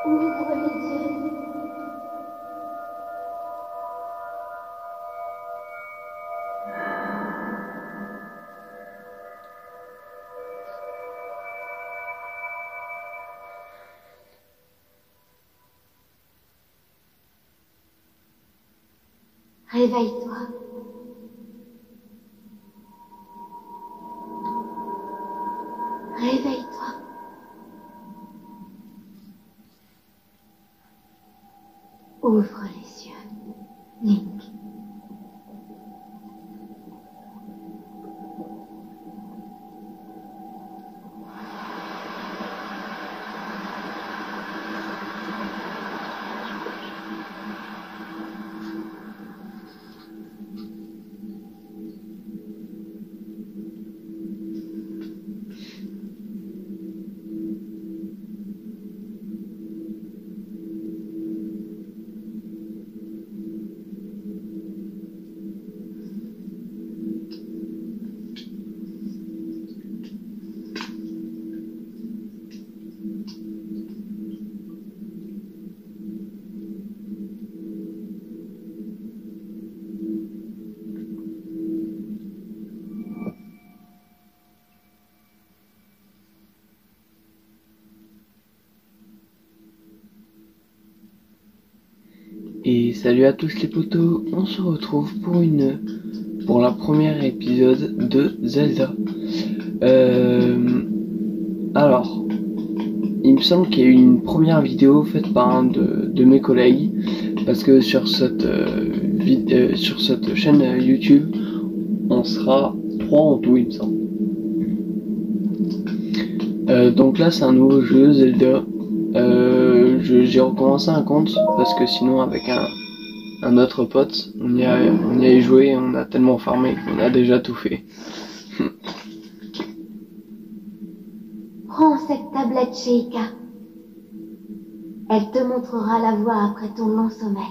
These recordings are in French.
Ouvre les yeux. Réveille-toi. Réveille-toi. Ouvre les yeux, Link. Et salut à tous les potos, on se retrouve pour la première épisode de Zelda. Alors, il me semble qu'il y a eu une première vidéo faite par un de mes collègues, parce que sur cette chaîne YouTube, on sera 3 en tout, il me semble. Donc là, c'est un nouveau jeu, Zelda. J'ai recommencé un compte parce que sinon avec un autre pote on y a joué et on a tellement farmé qu'on a déjà tout fait. Prends cette tablette Sheikah. Elle te montrera la voie après ton long sommeil.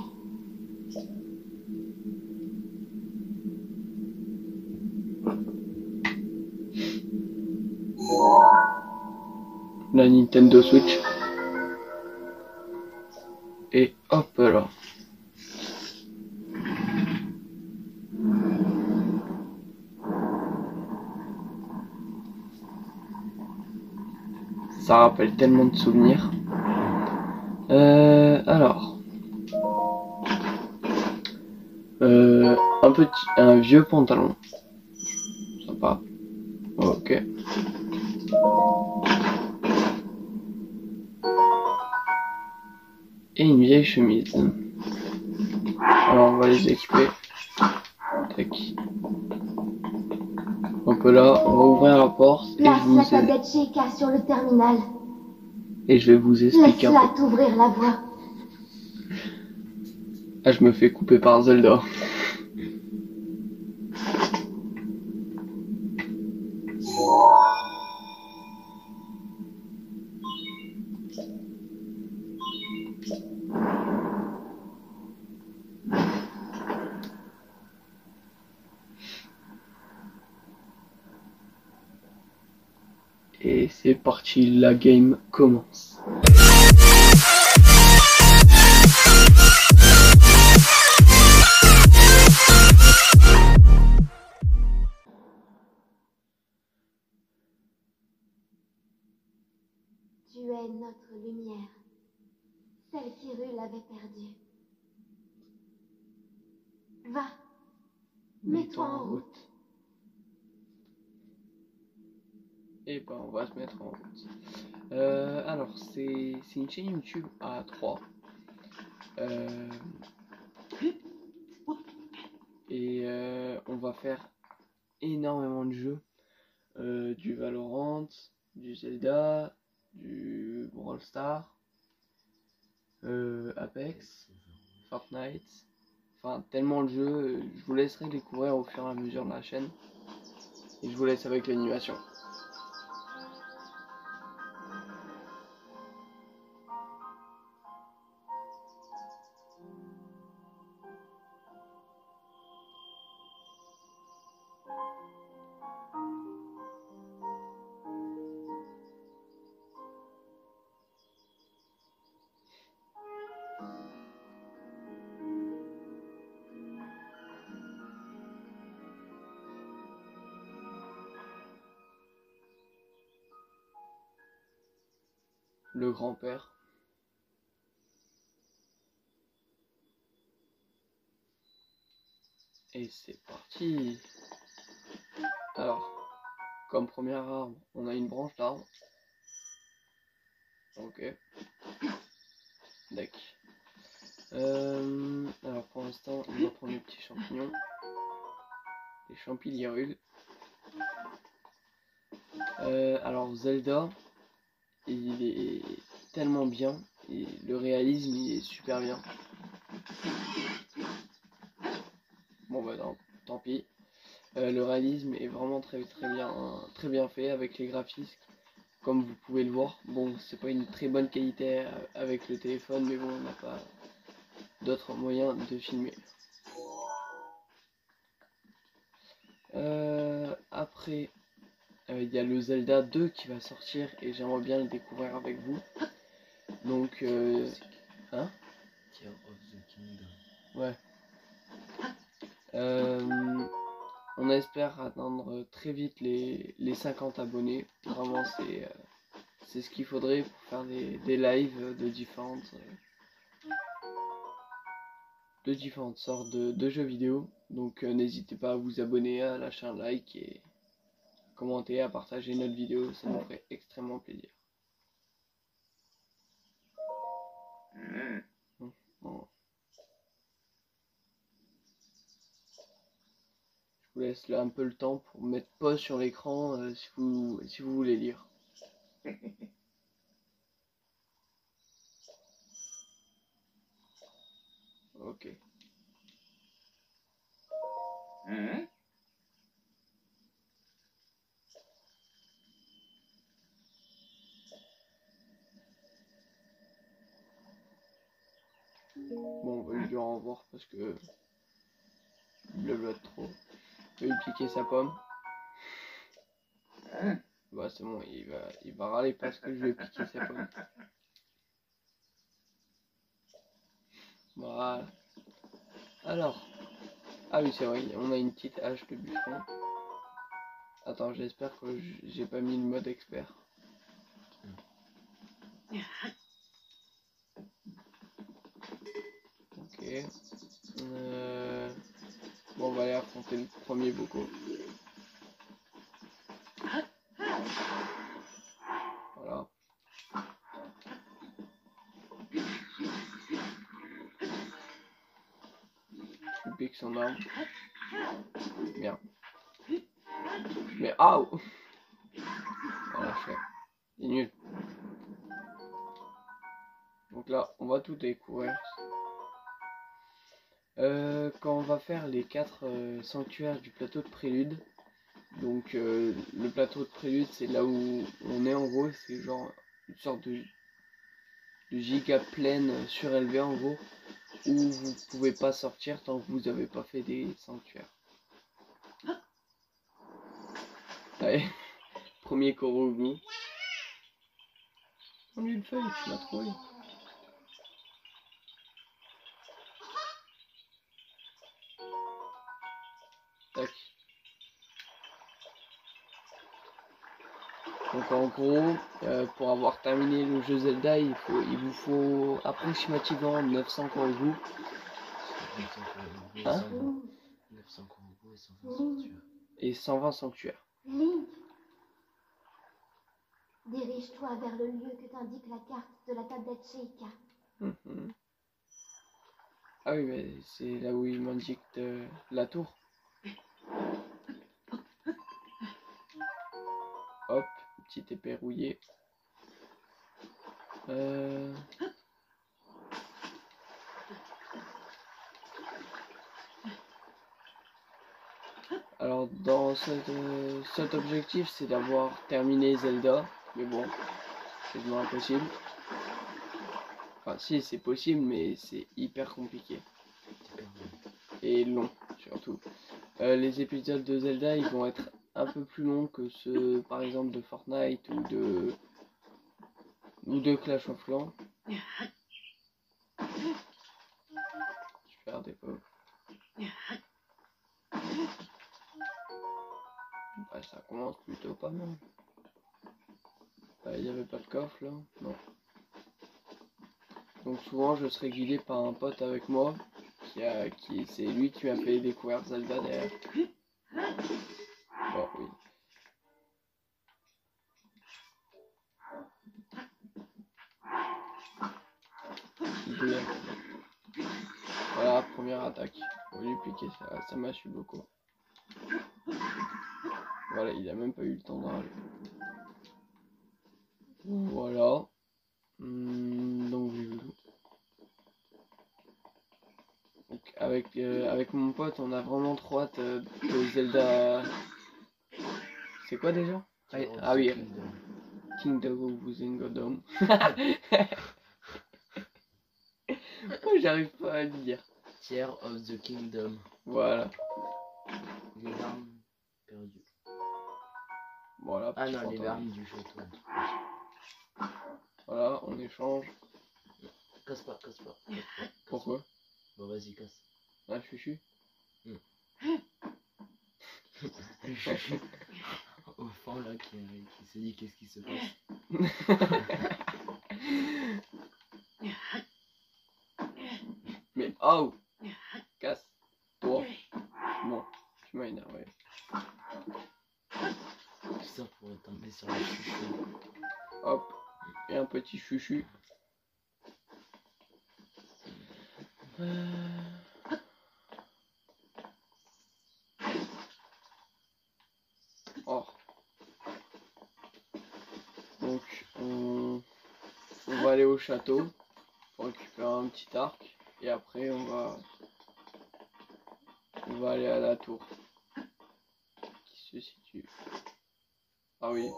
La Nintendo Switch. Et hop là. Ça rappelle tellement de souvenirs. Alors. Un vieux pantalon. Sympa. Ok. Et une vieille chemise. Alors on va les équiper. Tac. Hop là, on va ouvrir la porte Place la tablette Sheikah sur le terminal. et je vais vous expliquer un peu. Laisse-la t'ouvrir la voie. Ah, je me fais couper par Zelda. Et c'est parti, la game commence. Tu es notre lumière, celle qu'Hyrule avait perdue. Va, mets-toi en route. Et ben on va se mettre en route. Alors c'est une chaîne YouTube à 3. On va faire énormément de jeux. Du Valorant, du Zelda, du Brawl Stars, Apex, Fortnite. Enfin tellement de jeux, je vous laisserai découvrir au fur et à mesure de la chaîne. Et je vous laisse avec l'animation. le grand-père. Et c'est parti. Alors, comme première arme, on a une branche d'arbre. Ok. D'accord. Alors pour l'instant, on va prendre les petits champignons. Les champignons. Alors Zelda, il est tellement bien. Et le réalisme, il est super bien. Bon bah non, tant pis. Le réalisme est vraiment très bien fait avec les graphismes. Comme vous pouvez le voir, bon, c'est pas une très bonne qualité avec le téléphone, mais bon, on n'a pas d'autres moyens de filmer. Après, il y a le Zelda 2 qui va sortir et j'aimerais bien le découvrir avec vous. Donc, hein? Tears of the Kingdom. Ouais. On espère atteindre très vite les 50 abonnés. Vraiment, c'est ce qu'il faudrait pour faire des lives de différentes sortes de jeux vidéo. Donc n'hésitez pas à vous abonner, à lâcher un like et commenter, à partager notre vidéo, ça nous ferait extrêmement plaisir. Bon. Je vous laisse là un peu le temps pour mettre pause sur l'écran si vous voulez lire. Ok. Bon, on va lui dire au revoir parce que il blablote trop. On va lui piquer sa pomme. Bah c'est bon, il va râler parce que je lui ai piqué sa pomme. Voilà. Alors. Ah oui c'est vrai, on a une petite hache de bûcheron. Attends, j'espère que j'ai pas mis le mode expert. Ok. Bon, on va aller affronter le premier Boko. Voilà. Je pique son arme. Merde. Mais ah oh. Voilà, chef. Il est nul. Donc là, on va tout découvrir. Quand on va faire les 4 sanctuaires du plateau de prélude, donc le plateau de prélude c'est là où on est en gros, c'est genre une sorte de giga plaine surélevée en gros, où vous pouvez pas sortir tant que vous avez pas fait des sanctuaires. Allez, premier Korogu. On lui une feuille, tu m'as trouvé. Tac. Donc en gros, pour avoir terminé le jeu Zelda, il vous faut approximativement 900 Korogu. 900 Korogu et 120 sanctuaires. Et 120 sanctuaires. Link, dirige-toi vers le lieu que t'indique la carte de la tablette Sheikah. Ah oui, mais c'est là où il m'indique la tour. Hop, petite épée rouillée. Alors dans cet objectif, c'est d'avoir terminé Zelda, mais bon, c'est vraiment impossible. Enfin si, c'est possible, mais c'est hyper compliqué. Et long, surtout. Les épisodes de Zelda, ils vont être un peu plus longs que ceux, par exemple, de Fortnite ou de Clash of Clans. Super des pauvres. Bah, ça commence plutôt pas mal. Il n'y avait pas de coffre là? Non. Donc souvent je serai guidé par un pote avec moi, c'est lui qui m'a fait découvrir Zelda derrière. Bon, oui. Bien. Voilà, première attaque. On va lui piquer, ça m'a su beaucoup. Voilà, il a même pas eu le temps d'en Voilà. Donc, avec mon pote, on a vraiment trop hâte que Zelda. C'est quoi déjà? Ah oui, Kingdom of Zingodome. Moi, j'arrive pas à le dire. Tear of the Kingdom. Voilà. Les larmes perdues. Voilà. Ah non, les larmes du château. Voilà, on échange. Casse pas, casse pas. Pourquoi? Bon, vas-y, casse. Ah, chuchu. Au fond, là, qui se dit qu'est-ce qui se passe. Mais oh! Casse! Toi! Bon, tu m'as énervé. Tout ça pour tomber sur la chouchou. Hop! Et un petit chuchu. Oh. Donc, on va aller au château pour récupérer un petit arc. Et après, on va aller à la tour. Qui se situe. Ah oui.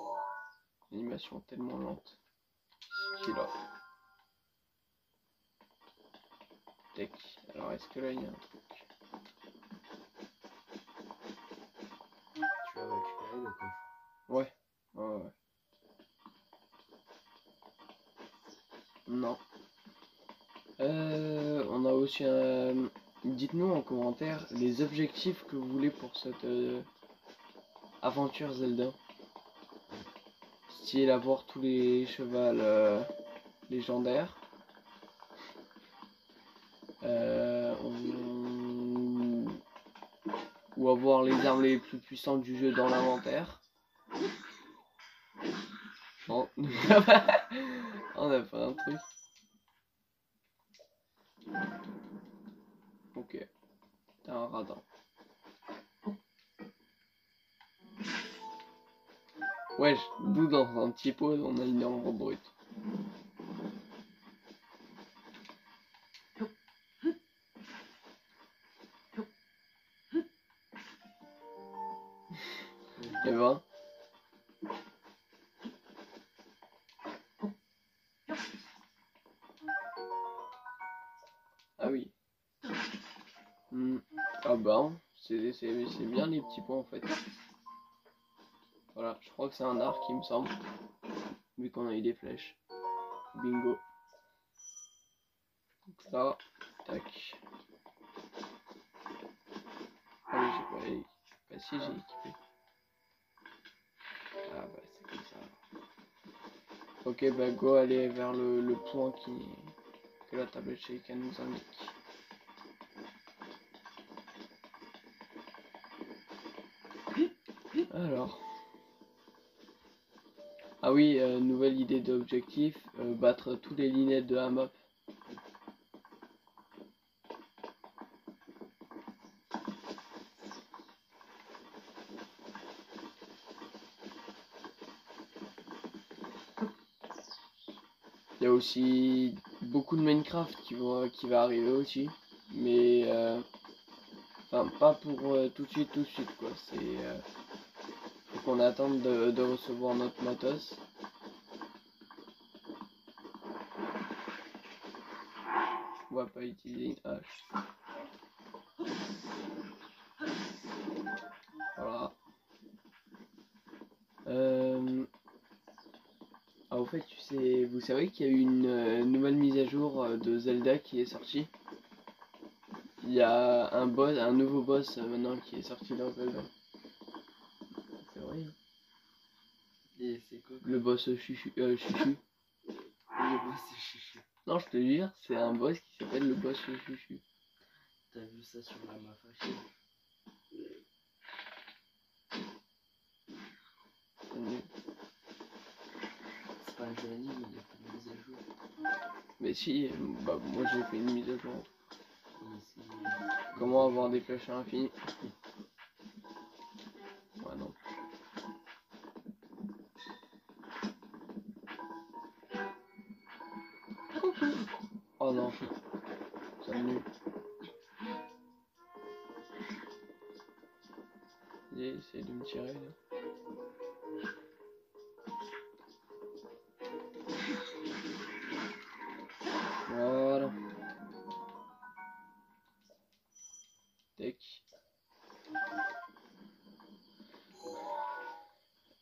Animation tellement lente. Qui est là. Tac. Alors, est-ce que là, il y a un truc? Tu vas récupérer le coffre. Ouais. Ouais. Non. On a aussi un... Dites-nous en commentaire les objectifs que vous voulez pour cette aventure Zelda. Style avoir tous les chevals légendaires. Ou avoir les armes les plus puissantes du jeu dans l'inventaire. Non. On a fait un truc. Ok. T'as un radar. Wesh, nous dans un petit pot, on a une arme brute. Et ben. Ah oui. Ah ben, c'est bien les petits points en fait. Voilà, je crois que c'est un arc il me semble. Vu qu'on a eu des flèches. Bingo. Donc là, tac. Ah oui, j'ai pas équipé. Bah si, j'ai équipé. Ah bah c'est comme ça. Ok, bah go aller vers le point que la tablette shake nous indique. Alors. Ah oui, nouvelle idée d'objectif, battre tous les linettes de la map. Il y a aussi beaucoup de Minecraft qui va arriver aussi, mais enfin pas pour tout de suite quoi. C'est faut qu'on attende de recevoir notre matos. On va pas utiliser une hache. Voilà. Ah, au fait, vous savez qu'il y a eu une nouvelle mise à jour de Zelda qui est sortie. Il y a un nouveau boss maintenant qui est sorti dans Zelda. C'est vrai. Et c'est quoi? Le boss chuchu. Le boss chuchu. Non, je te jure, c'est un boss qui s'appelle le boss Chuchu. T'as vu ça sur la Mafachi? C'est nul. C'est pas un jeu anime, il y a pas de mise à jour. Mais si, bah moi j'ai fait une mise à jour. Et c'est- Comment avoir des flèches à l'infini? Ouais, non. Oh non, ça me nul. Vas-y, essaye de me tirer là. Voilà. Tac.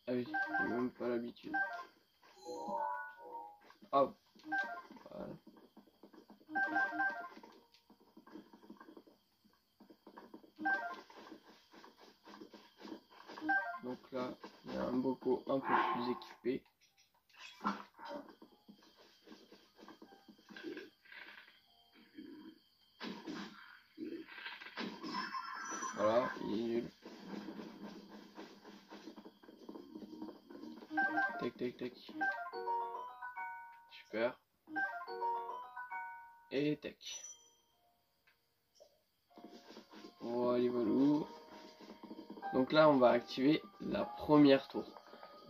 Ah oui, j'ai même pas l'habitude. Ah, voilà. Donc là, il y a un Boko un peu plus équipé. Voilà, il est nul. Tac, tac, tac. Super. Et tac. Voilà, voilà. Donc là, on va activer la première tour.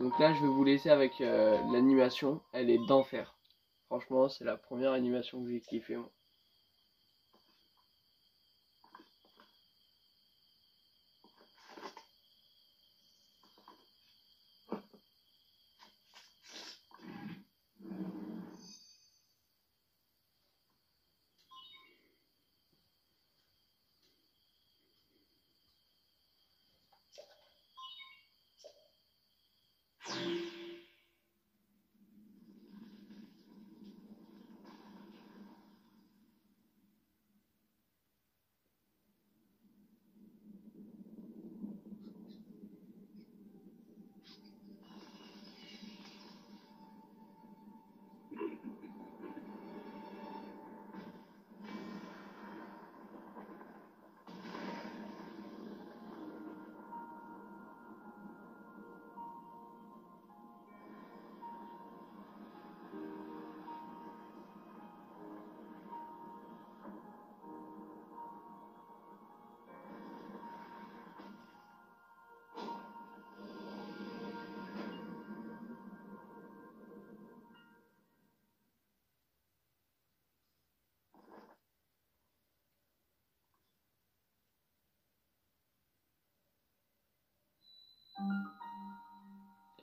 Donc là, je vais vous laisser avec l'animation. Elle est d'enfer. Franchement, c'est la première animation que j'ai kiffé, moi.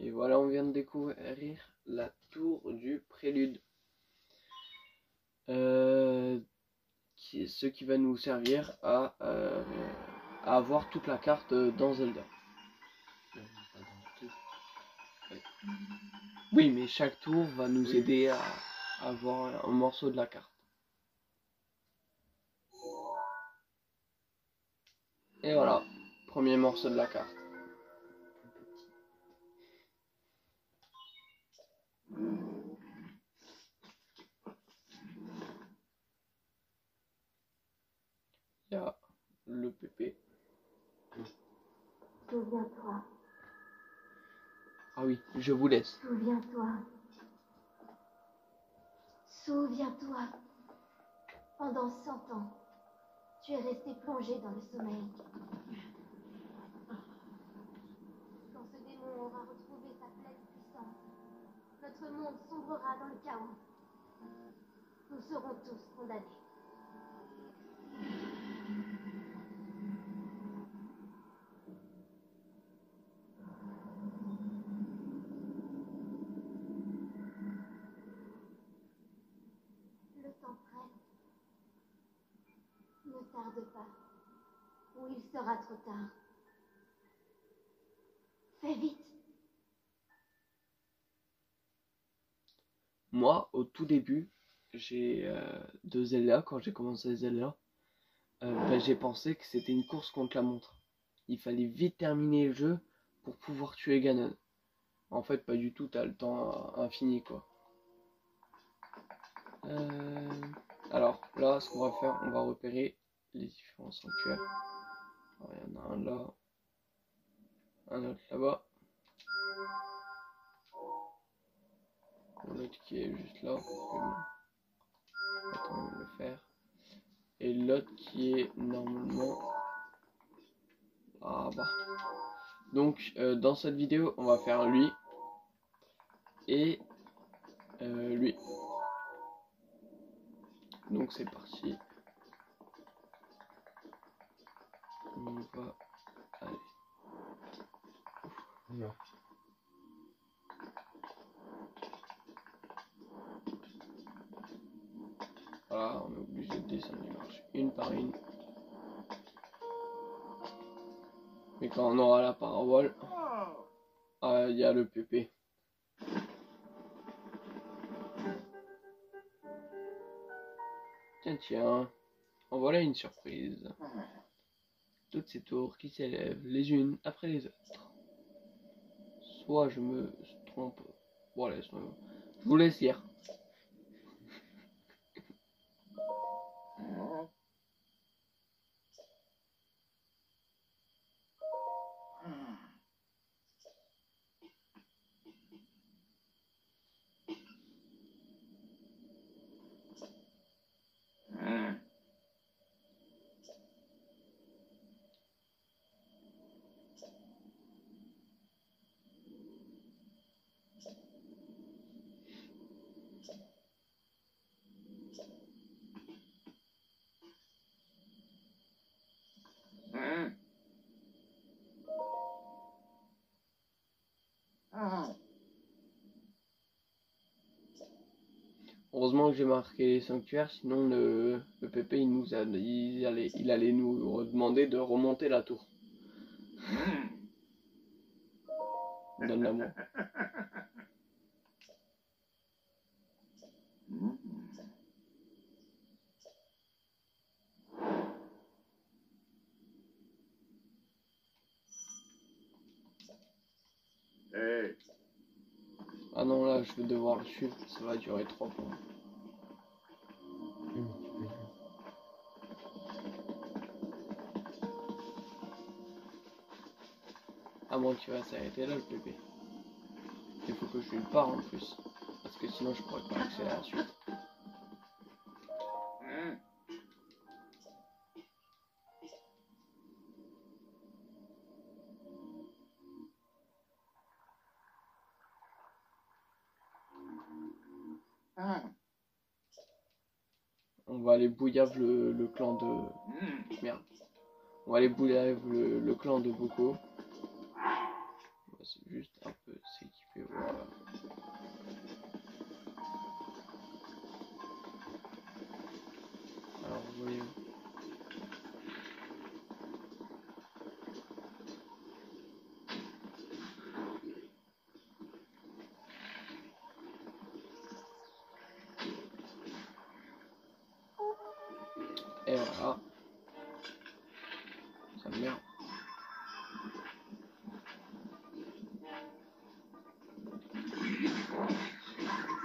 Et voilà, on vient de découvrir la tour du prélude. Ce qui va nous servir à avoir toute la carte dans Zelda. Non, pas dans tout. Oui, mais chaque tour va nous aider à avoir un morceau de la carte. Et voilà, premier morceau de la carte. Il y a le pépé. Souviens-toi, Ah oui, je vous laisse. souviens-toi. Souviens-toi. Pendant 100 ans, tu es resté plongé dans le sommeil. Quand ce démon aura retrouvé sa pleine puissance, notre monde sombrera dans le chaos. Nous serons tous condamnés. Le temps presse. Ne tarde pas, ou il sera trop tard. Fais vite. Moi, au tout début, de Zelda, quand j'ai commencé Zelda, j'ai pensé que c'était une course contre la montre. Il fallait vite terminer le jeu pour pouvoir tuer Ganon. En fait, pas du tout, t'as le temps infini, quoi. Alors là, ce qu'on va faire, on va repérer les différents sanctuaires. Alors, il y en a un là, un autre là-bas, l'autre qui est juste là. Attends, on va le faire. Et l'autre qui est normalement là-bas. Donc dans cette vidéo, on va faire lui et lui. Donc c'est parti. On va aller. Non. Voilà, on est obligé de descendre les marches une par une. Mais quand on aura la parabole, il y a le PP. Tiens, tiens, en voilà une surprise. Toutes ces tours qui s'élèvent les unes après les autres. Soit je me trompe. Bon, allez, je vous laisse dire. Heureusement que j'ai marqué les sanctuaires, sinon le PP il allait nous demander de remonter la tour. Donne-la moi. Ah non, là je vais devoir le suivre, ça va durer 3 points. À moins qu'il va s'arrêter là le PP. Il faut que je lui parle en plus. Parce que sinon je pourrais pas accéder à la suite. On va aller bouillave le clan de... Merde. On va aller bouillave le clan de Boko. C'est juste un peu s'équiper, voilà. Alors voyons. Et voilà. Ça merde.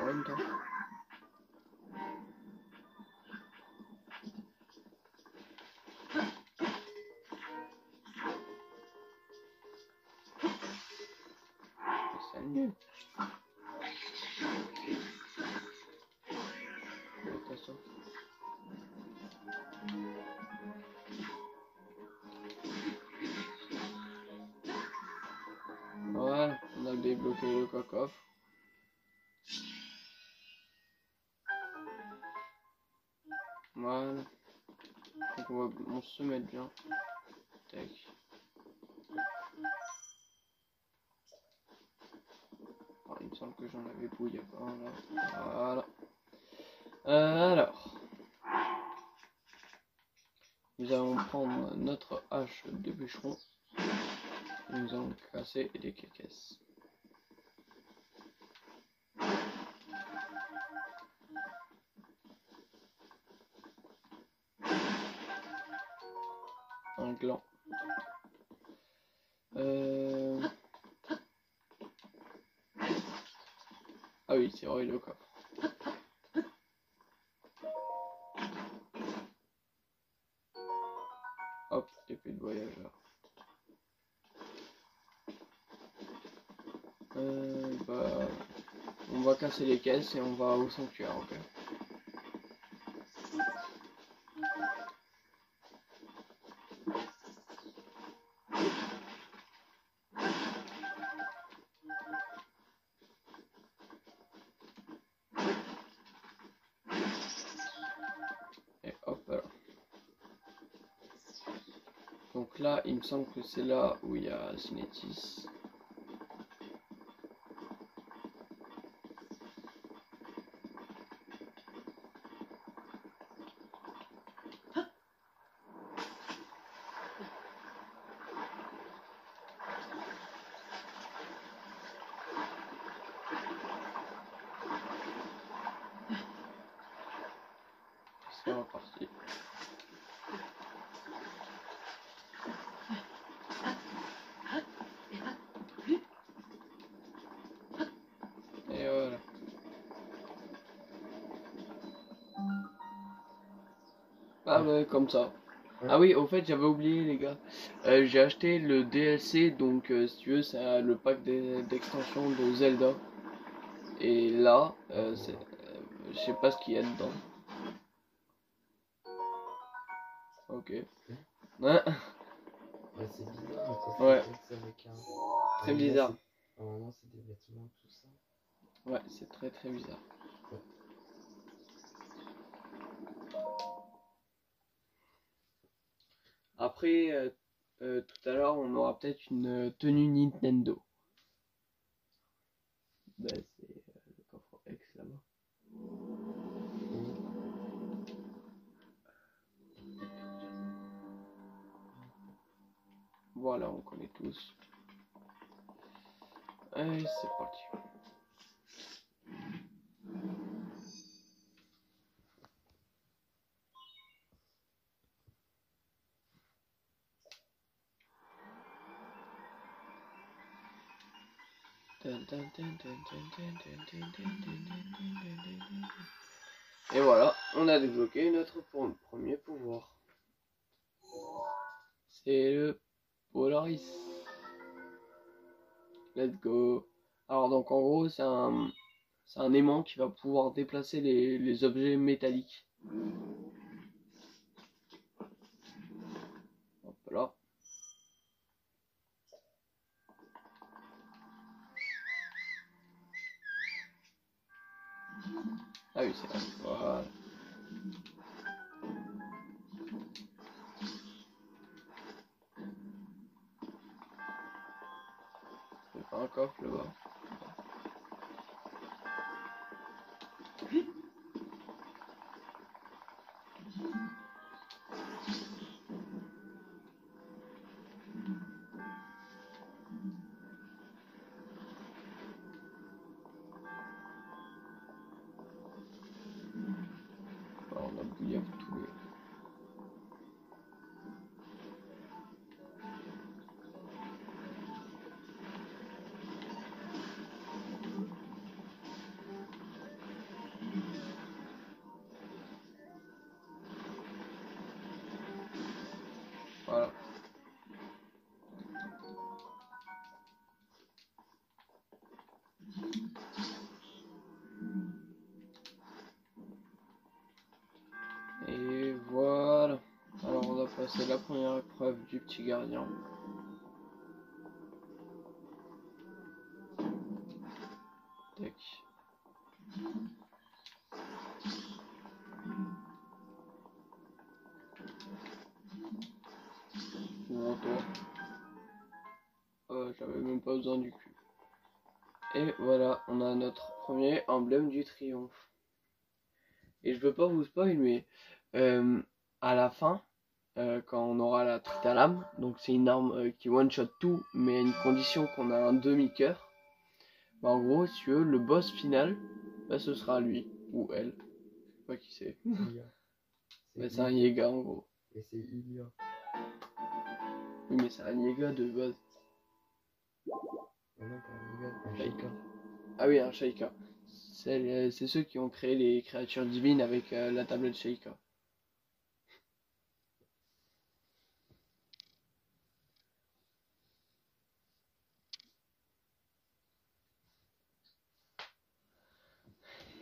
En même temps. C'est nul. Attention. Voilà, on a débloqué le coffre. Voilà. Donc on se met bien. Tac. Oh, il me semble que j'en avais bouillé pas là. Voilà. Alors. Nous allons prendre notre hache de bûcheron. Et nous allons casser les caisses. Un gland. Ah oui, c'est vrai, le coffre. casser les caisses et on va au sanctuaire, ok? Et hop là. Donc là, il me semble que c'est là où il y a Cinétis. C'est reparti. Et voilà. Ah ouais, comme ça. Ah oui, au fait, j'avais oublié les gars. J'ai acheté le DLC, donc si tu veux, c'est le pack d'extension de Zelda. Et là, je sais pas ce qu'il y a dedans. Ok. Ouais, Ouais, c'est bizarre, mais parce Ouais. que c'est avec un. très bizarre. Normalement, c'est des vêtements, tout ça. Ouais, c'est très très bizarre. Ouais. Après, tout à l'heure, on aura peut-être une tenue Nintendo. Bah, c'est le coffre X là-bas. Voilà, on connaît tous. Allez, c'est parti. Et voilà, on a débloqué notre premier pouvoir. C'est le Polaris. Let's go. Alors donc en gros c'est un aimant qui va pouvoir déplacer les objets métalliques. Hop là. Ah oui c'est vrai. Voilà. C'est pas un coffre là-bas. Alors, on a bouillé tout. Voilà. Et voilà. Alors on va passer la première épreuve du petit gardien. Tac. Bon, toi. J'avais même pas besoin du cul. Et voilà, on a notre premier emblème du triomphe. Et je veux pas vous spoil, mais à la fin, quand on aura la Tritalame, donc c'est une arme qui one-shot tout, mais à une condition qu'on a un demi-cœur. Bah, en gros, si tu veux, le boss final, bah, ce sera lui ou elle. Je sais pas qui c'est. Mais c'est un Yéga en gros. Et c'est Ilia. Oui, mais c'est un Yéga de base. Ah non, pas un Ilia, un Sheikah. Ah oui, un Sheikah. C'est ceux qui ont créé les créatures divines avec la tablette Sheikah.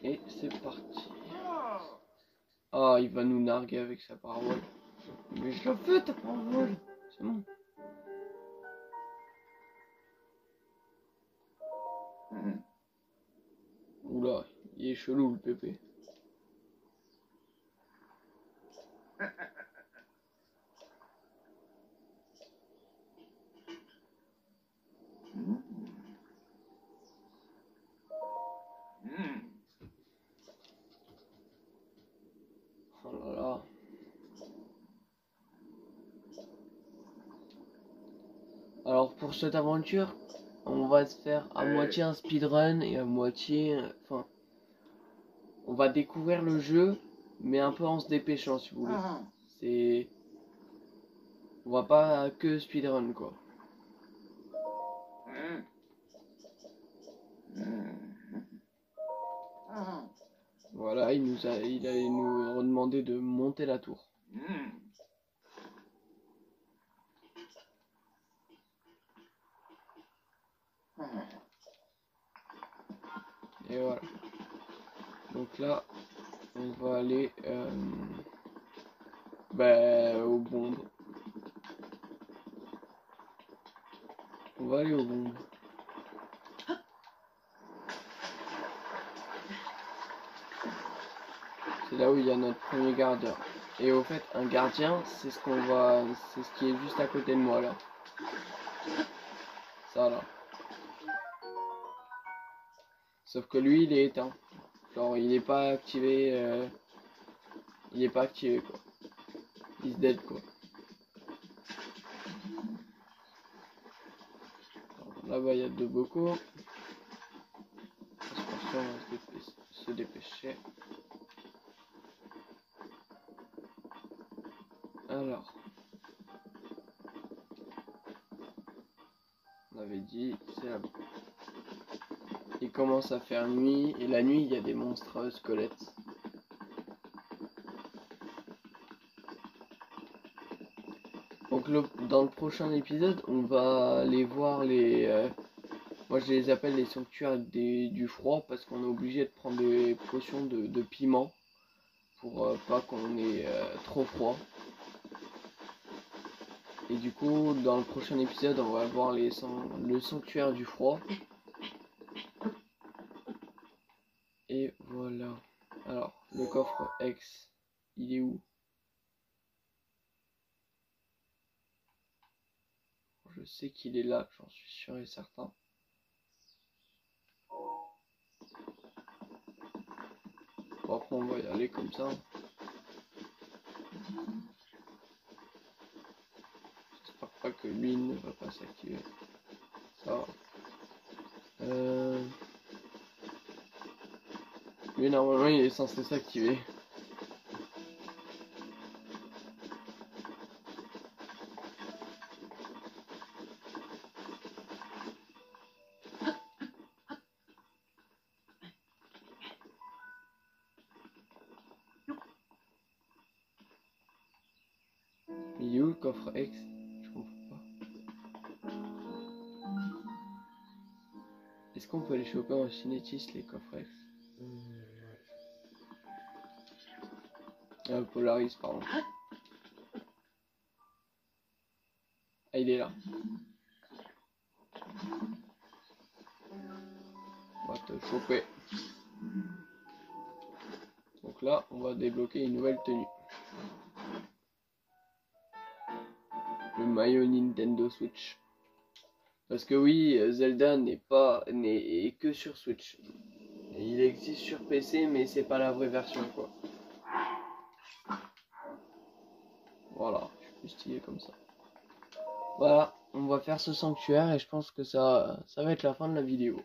Et c'est parti. Ah, il va nous narguer avec sa parabole. Mais je la fais ta parabole. C'est bon. Oula, il est chelou le pépé. Oh là là. Alors pour cette aventure, on va se faire à moitié un speedrun et à moitié... Enfin, on va découvrir le jeu, mais un peu en se dépêchant si vous voulez. C'est... On va pas que speedrun quoi. Voilà, il allait nous redemander de monter la tour. Et voilà. Donc là, on va aller aux bombes. On va aller aux bombes. C'est là où il y a notre premier gardien. Et au fait, un gardien, c'est ce qui est juste à côté de moi là. Ça là. Sauf que lui, il est éteint. Genre, il n'est pas activé. Il est pas activé quoi. Il se dead quoi. Là-bas, il y a deux bocaux. Attention, on va se dépêcher. Alors, on avait dit, c'est là-bas. Il commence à faire nuit, et la nuit, il y a des monstres squelettes. Donc dans le prochain épisode, on va aller voir les... moi je les appelle les sanctuaires du froid, parce qu'on est obligé de prendre des potions de piment, pour pas qu'on ait trop froid. Et du coup, dans le prochain épisode, on va voir le sanctuaire du froid. Et voilà. Alors, le coffre X, il est où? Je sais qu'il est là, j'en suis sûr et certain. Bon, après, on va y aller comme ça. J'espère pas que lui ne va pas s'activer. Ça va. Lui, normalement, il est censé s'activer. Il est où le coffre X? Je comprends pas. Est-ce qu'on peut les choper en cinétiste, les coffres X? Polaris, pardon. Ah, il est là. On va te choper. Donc là, on va débloquer une nouvelle tenue. Le maillot Nintendo Switch. Parce que oui, Zelda n'est que sur Switch. Il existe sur PC, mais c'est pas la vraie version quoi. Voilà, je suis plus stylé comme ça. Voilà, on va faire ce sanctuaire et je pense que ça va être la fin de la vidéo.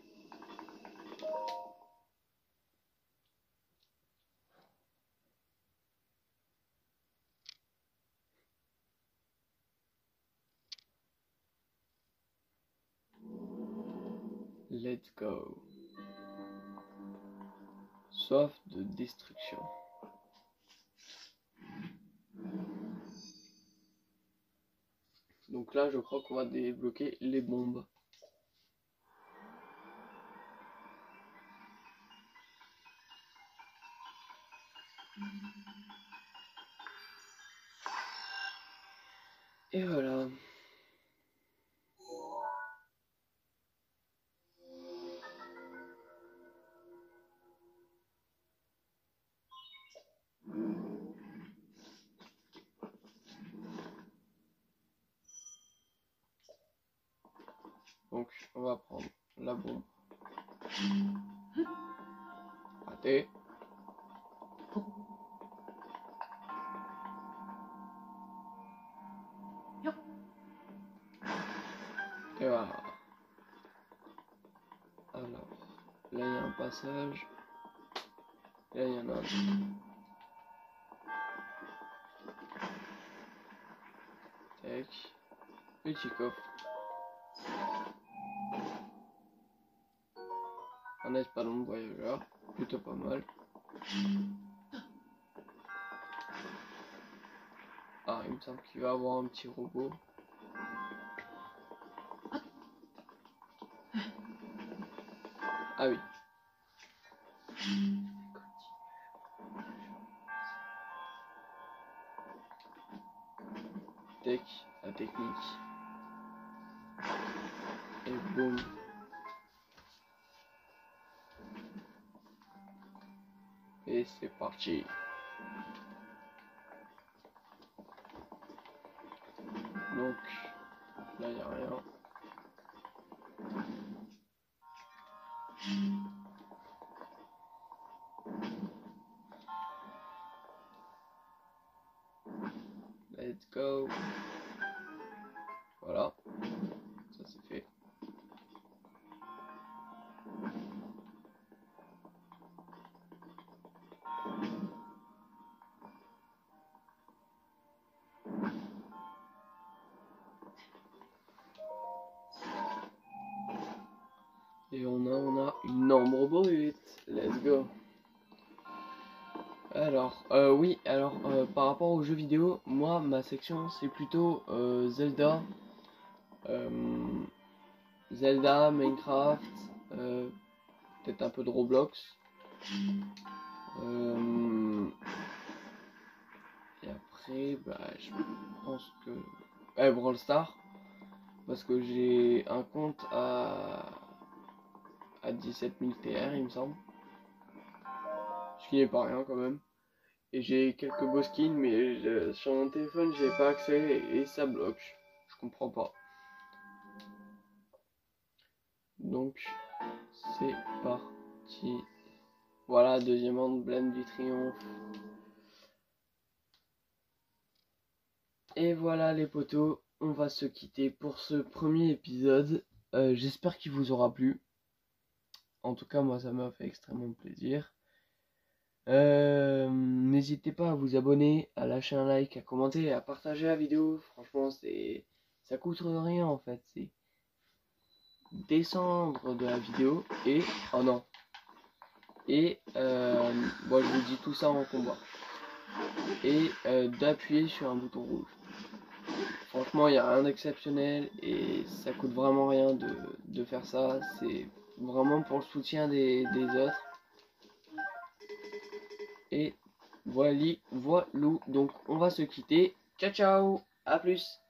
Let's go. Soif de destruction. Donc là, je crois qu'on va débloquer les bombes. Et voilà. Donc on va prendre la bombe. Raté. Et voilà. Alors, là il y a un passage. Et là il y en a un autre. Tac. Petit coffre. Un espadon de voyageur. Plutôt pas mal. Ah, il me semble qu'il va avoir un petit robot. Ah oui. Tech, la technique. Et boum. Et c'est parti. Donc, là il n'y a rien. Let's go. Voilà. Ça c'est fait. Et on a une ombre brute. Let's go. Alors, oui, alors par rapport aux jeux vidéo, moi ma section c'est plutôt Zelda, Zelda, Minecraft, peut-être un peu de Roblox. Et après, bah, je pense que Brawl Stars, parce que j'ai un compte à 17 000 TR, il me semble. Ce qui n'est pas rien quand même. Et j'ai quelques beaux skins, mais sur mon téléphone, j'ai pas accès et ça bloque. Je comprends pas. Donc, c'est parti. Voilà, deuxième emblème du triomphe. Et voilà les potos, on va se quitter pour ce premier épisode. J'espère qu'il vous aura plu. En tout cas, moi, ça m'a fait extrêmement plaisir. N'hésitez pas à vous abonner, à lâcher un like, à commenter et à partager la vidéo. Franchement, ça coûte rien en fait. C'est descendre de la vidéo et... Oh non. Et bon, je vous dis tout ça en combat. Et d'appuyer sur un bouton rouge. Franchement, il n'y a rien d'exceptionnel et ça coûte vraiment rien de faire ça. C'est vraiment pour le soutien des autres. Et voilà, donc on va se quitter. Ciao ciao, à plus.